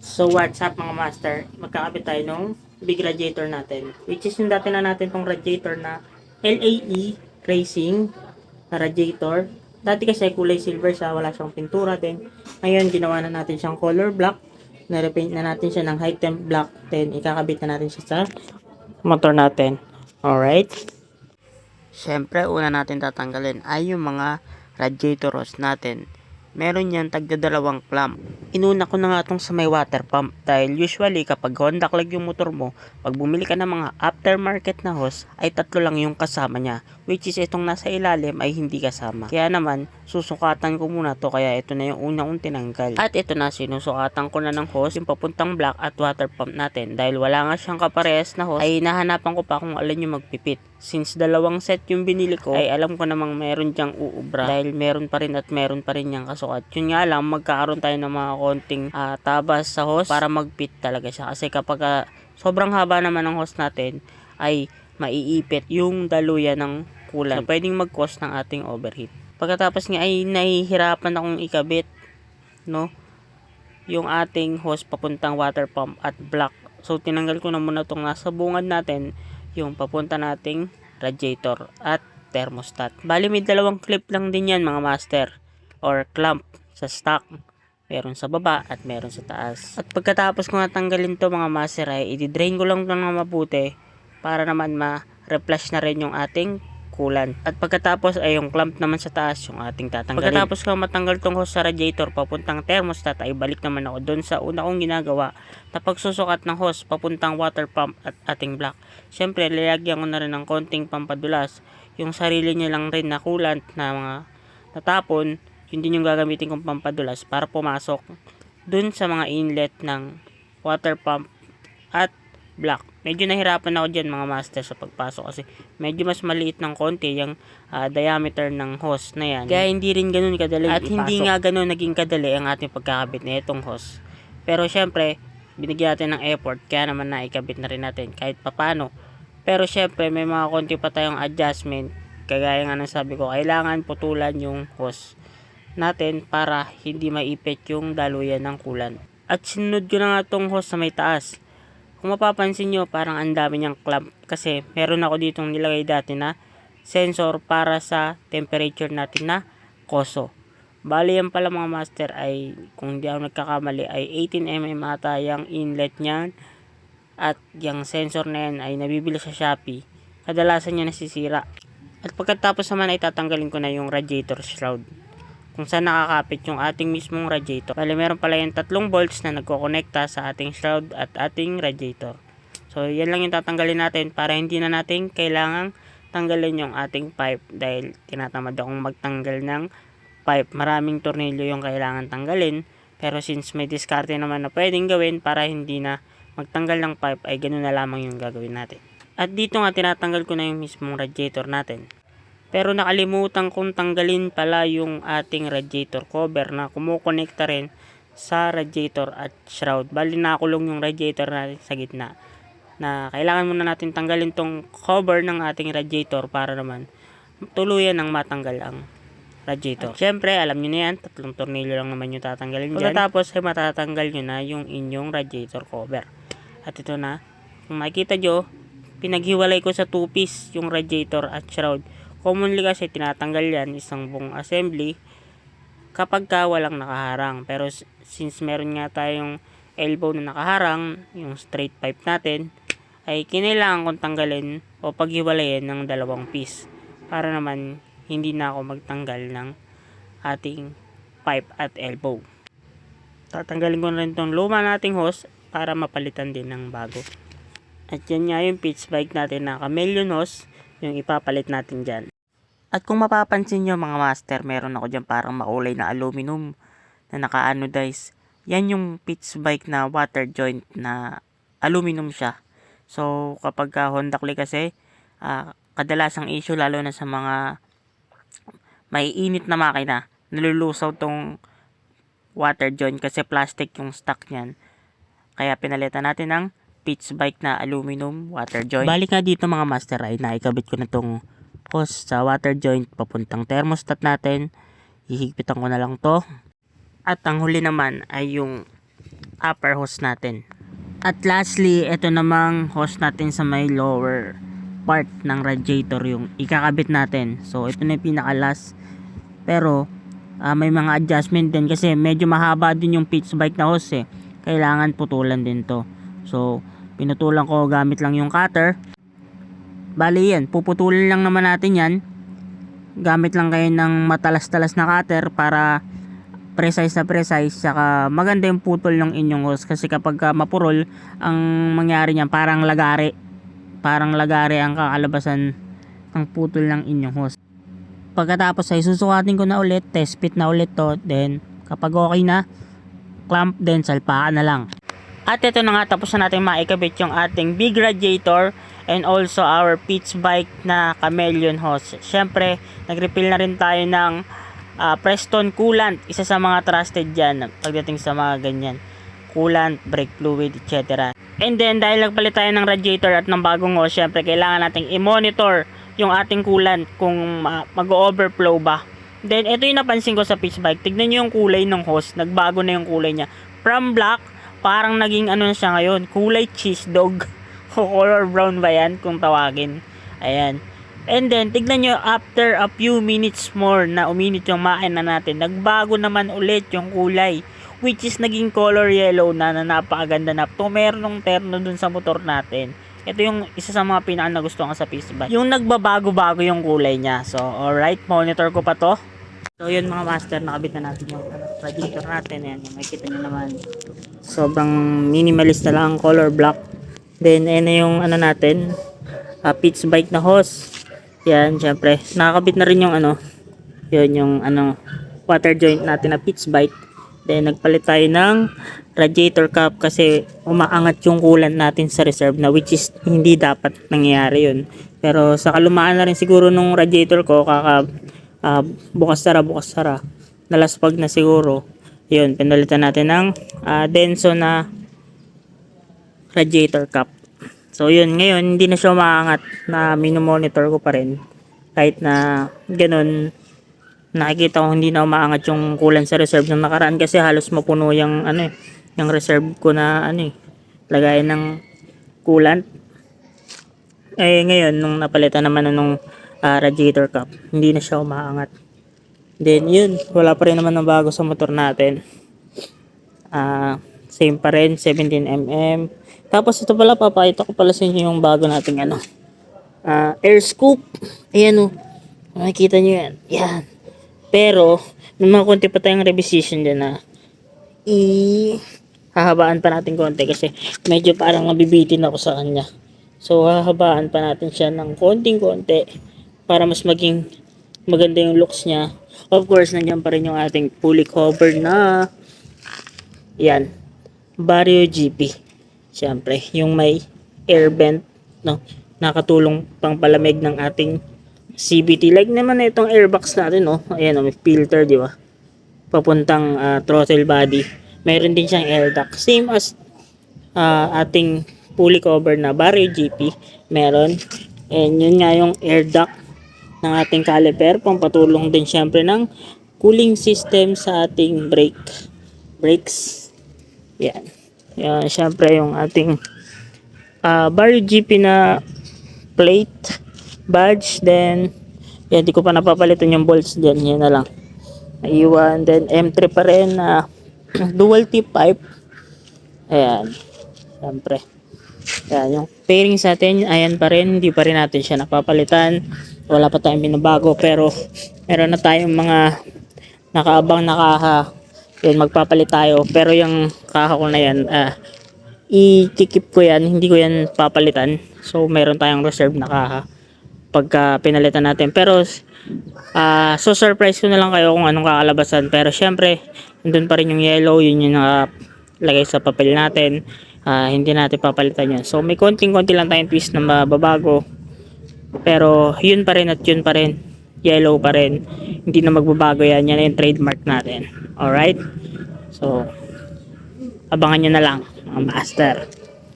So what's up mga master, magkakabit tayo nung big radiator natin, which is yung dati na natin tong radiator na LAE Racing na radiator. Dati kasi kulay silver siya, wala siyang pintura din. Ngayon ginawa na natin siyang color black, na-repaint na natin siya ng high temp black, then ikakabit na natin siya sa motor natin. Alright, syempre una natin tatanggalin ay yung mga radiator hose natin. Meron yan tagda dalawang clamp. Inuna ko na nga itong sa may water pump dahil usually kapag Honda Clag yung motor mo, pag bumili ka ng mga aftermarket na hose ay tatlo lang yung kasama niya, which is itong nasa ilalim ay hindi kasama. Kaya naman susukatan ko muna to, kaya ito na yung una kong tinanggal. At ito na, sinusukatan ko na ng hose yung papuntang block at water pump natin. Dahil wala nga siyang kaparehas na hose ay nahanapan ko pa kung alin yung magpipit. Since dalawang set yung binili ko ay alam ko namang meron dyang uubra dahil meron pa rin at meron pa rin yung kasukat. Yun nga lang, magkakaroon tayo ng mga konting tabas sa hose para magpit talaga siya. Kasi kapag sobrang haba naman ng hose natin ay maiipit yung daluyan ng kulan. So, pwedeng mag-cause ng ating overheat. Pagkatapos nga ay nahihirapan akong ikabit, no, yung ating hose papuntang water pump at block. So tinanggal ko na muna itong nasa bungad natin, yung papunta nating radiator at thermostat. Bali may dalawang clip lang din yan mga master, or clamp sa stock. Meron sa baba at meron sa taas. At pagkatapos ko natanggalin to mga master ay i-drain ko lang ito ng mabuti para naman ma-reflush na rin yung ating kulan. At pagkatapos ay yung clamp naman sa taas yung ating tatanggalin. Pagkatapos ko matanggal tong hose sa radiator papuntang thermostat ay balik naman ako doon sa una kong ginagawa na pagsusukat ng hose papuntang water pump at ating block. Syempre lalagyan ko na rin ng konting pampadulas, yung sarili niya lang rin na coolant na mga natapon, yun din yung gagamitin kong pampadulas para pumasok dun sa mga inlet ng water pump at block. Medyo nahirapan ako dyan mga master sa pagpasok kasi medyo mas maliit ng konti yung diameter ng hose na yan. Kaya hindi rin ganun kadali at ipasok. Hindi nga ganun naging kadali ang ating pagkakabit na itong hose. Pero syempre, binigyan natin ng effort kaya naman naikabit na rin natin kahit papano. Pero syempre, may mga konti pa tayong adjustment. Kagaya nga ng sabi ko, kailangan putulan yung hose natin para hindi maipit yung daluyan ng kulan. At sinunod ko na nga itong hose sa may taas. Kung mapapansin nyo, parang ang dami niyang clamp kasi meron ako ditong nilagay dati na sensor para sa temperature natin na koso. Bali yan pala mga master ay, kung hindi ako nagkakamali, ay 18mm ata yung inlet niyan. At yung sensor na yan ay nabibili sa Shopee. Kadalasan niya nasisira. At pagkatapos naman ay tatanggalin ko na yung radiator shroud kung saan nakakapit yung ating mismong radiator. Bali meron pala yung tatlong bolts na nagkokonekta sa ating shroud at ating radiator. So yan lang yung tatanggalin natin para hindi na natin kailangang tanggalin yung ating pipe dahil tinatamad akong magtanggal ng pipe. Maraming tornilyo yung kailangan tanggalin, pero since may diskarte naman na pwedeng gawin para hindi na magtanggal ng pipe ay ganun na lamang yung gagawin natin. At dito nga tinatanggal ko na yung mismong radiator natin. Pero nakalimutan kong tanggalin pala yung ating radiator cover na kumukonekta rin sa radiator at shroud. Bali nakulong yung radiator natin sa gitna. Na kailangan muna natin tanggalin tong cover ng ating radiator para naman tuluyan ng matanggal ang radiator. Siyempre, alam nyo na yan, tatlong tornilyo lang naman yung tatanggalin dyan. Pagkatapos ay matatanggal nyo na yung inyong radiator cover. At ito na, kung makikita nyo, pinaghiwalay ko sa 2-piece yung radiator at shroud. Commonly kasi tinatanggal yan isang buong assembly kapag ka walang nakaharang. Pero since meron nga tayong elbow na nakaharang, yung straight pipe natin, ay kinailangan kong tanggalin o paghiwalayin ng dalawang piece para naman hindi na ako magtanggal ng ating pipe at elbow. Tatanggalin ko na rin itong luma nating hose para mapalitan din ng bago. At yan nga yung pitch bike natin na chameleon hose yung ipapalit natin dyan. At kung mapapansin nyo mga master, meron ako dyan parang makulay na aluminum na naka-anodize. Yan yung pitch bike na water joint na aluminum siya. So kapag Honda Click kasi, kadalasang issue lalo na sa mga may init na makina, nalulusaw tong water joint kasi plastic yung stock niyan. Kaya pinalitan natin ng pitch bike na aluminum water joint. Balik nga dito mga master ay naikabit ko na tong hose sa water joint papuntang thermostat natin. Hihigpitan ko na lang to. At ang huli naman ay yung upper hose natin. At lastly, ito namang hose natin sa may lower part ng radiator, yung ikakabit natin. So ito na yung pinaka last, pero may mga adjustment din kasi medyo mahaba din yung pitch bike na hose eh. Kailangan putulan din to. So pinutulan ko gamit lang yung cutter. Bali yan, puputulin lang naman natin yan. Gamit lang kayo ng matalas-talas na cutter para precise na precise, saka maganda yung putol ng inyong hose. Kasi kapag mapurol, ang mangyari niyan parang lagari ang kakalabasan ng putol ng inyong hose. Pagkatapos ay susukatin ko na ulit, test fit na ulit to, then kapag okay na, clamp, then salpaan na lang. At ito na nga, tapos na natin maikabit yung ating big radiator and also our pitch bike na chameleon hose. Syempre, nag-refill na rin tayo ng Preston coolant, isa sa mga trusted dyan pagdating sa mga ganyan, coolant, brake fluid, etc. And then dahil nagpalit tayo ng radiator at ng bagong hose, syempre kailangan nating i-monitor yung ating coolant kung mag-overflow ba. Then ito yung napansin ko sa pitch bike, tignan nyo yung kulay ng hose, nagbago na yung kulay niya from black, parang naging ano na siya ngayon, kulay cheese dog o color brown ba yan kung tawagin. Ayan. And then, tignan nyo, after a few minutes more na uminit yung makina natin, nagbago naman ulit yung kulay, which is naging color yellow na napakaganda na. Tumerong terno dun sa motor natin. Ito yung isa sa mga pinaka nagustuhan ko sa pitch bike, yung nagbabago-bago yung kulay niya. So, alright, monitor ko pa to. So, yun mga master, nakabit na natin yung radiator natin. Ayan, makikita nyo naman. Sobrang minimalist na lang ang color black. Then, ayan na yung ano natin, pitch bike na hose. Yan, syempre, nakakabit na rin yung yun yung water joint natin na pitch bike. Then nagpalit tayo ng radiator cap kasi umaangat yung coolant natin sa reserve na, which is hindi dapat nangyayari yun. Pero sa kalumaan na rin siguro nung radiator ko, bukas sara, nalaspag na siguro. Yun, pinalitan natin ng Denso na radiator cap. So yun, ngayon hindi na siya umaangat, na minomonitor ko pa rin. Kahit na ganun, nakikita ko hindi na umaangat yung coolant sa reserve ng nakaraan kasi halos mapuno yung yung reserve ko na lagayan ng coolant. Eh ngayon nung napalitan naman nung radiator cap, hindi na siya umaangat. Then yun, wala pa rin naman ng bago sa motor natin. Same pa rin, 17mm. Tapos ito pala, papakita ko pala sa inyo yung bago nating air scoop. Ayan makikita nyo yan. Yan. Pero may mga konti pa tayong revision dyan na hahabaan pa natin konti kasi medyo parang nabibitin ako sa kanya. So hahabaan pa natin siya ng konting-konti para mas maging maganda yung looks niya. Of course, nandiyan pa rin yung ating fully covered na yan, Vario GP. Siyempre, yung may air vent, nakatulong pang palamig ng ating CVT. Like naman na itong airbox natin, ayan, may filter, di ba? Papuntang throttle body. Mayroon din siyang air duct. Same as ating fully covered na Vario GP. Meron. And yun nga yung air duct ng ating caliper. Pampatulong din siyempre ng cooling system sa ating brakes. Yan. Yan, syempre yung ating Vario GP na plate, badge, then yan, di ko pa napapalitan yung bolts dyan, yan na lang naiwan. Then M3 pa rin na dual tip pipe. Ayan, syempre yan, yung fairing sa atin, ayan pa rin, hindi pa rin natin siya napapalitan, wala pa tayong binabago, pero meron na tayong mga nakaabang na kaha. Yun, magpapalit tayo. Pero yung kaha ko na yan, i-keep ko yan. Hindi ko yan papalitan. So, meron tayong reserve na kaha pagka pinalitan natin. Pero, so surprise ko na lang kayo kung anong kakalabasan. Pero, syempre, nandun pa rin yung yellow. Yun yung nakalagay sa papel natin. Hindi natin papalitan yan. So, may konting-konti lang tayong twist na mababago. Pero, yun pa rin at yun pa rin. Yellow pa rin. Hindi na magbabago yan. Yan yung trademark natin. Alright? So, abangan nyo na lang mga master.